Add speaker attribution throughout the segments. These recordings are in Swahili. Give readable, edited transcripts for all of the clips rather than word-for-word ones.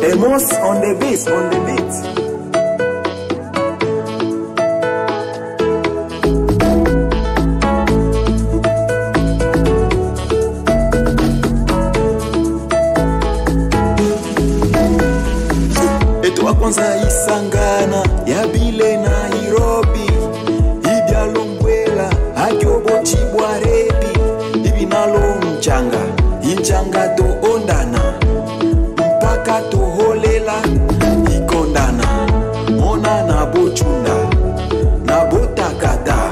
Speaker 1: Amos on the beat, on the beat. Kwanza isangana ya bile Nairobi ibya longwela akyobo chibwaredi ibinalo mchanga inchanga to ondana mpaka to holela ikondana mona na bochunda na botakata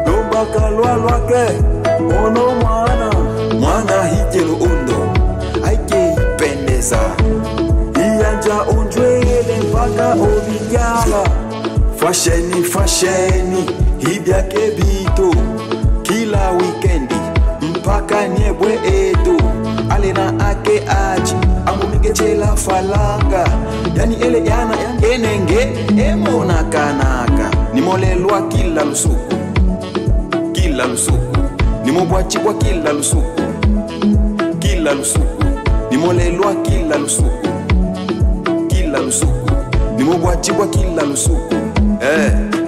Speaker 1: lomba kalwalwa ke ono mwana hijelo ondo aike ipendeza Iyanja onjwele mpaka obinyala Fasheni Hibya kebito Kila weekendi Mpaka nyebwe eto Alena ake aji Amumige chela falanga Yani ele yana enenge Emona kanaka Nimolelwa kila lusuku Nimobwachibwa kila lusuku Nimolelwa kila lusuku Nimobwachibwa kila lusuku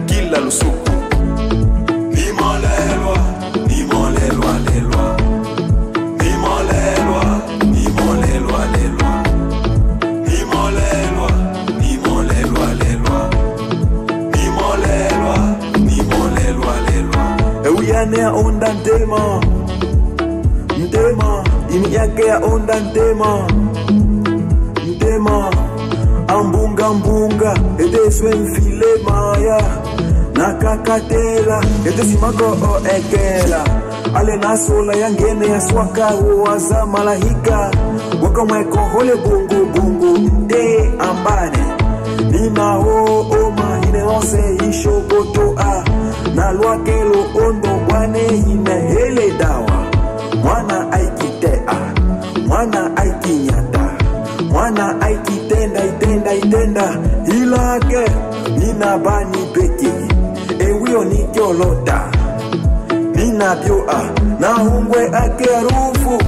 Speaker 1: kila lusuku Nimolelwa Euyane onda ntema Imi yake ya onda ntema Ambunga Edeswe mfile maya Nakakatela Edesimako o ekela Ale nasola yangene ya swaka Uwaza malahika Waka mweko hole bungu Nde ambane Nina ho oma hine onse isho gotoa Na luakelo ondo wane hine hele dawa Mwana aikitea Mwana aikinyata Mwana aikitenda itenda Ilake Nina bani peki Ewio nikiolota Nina bioa Na hungwe ake arufu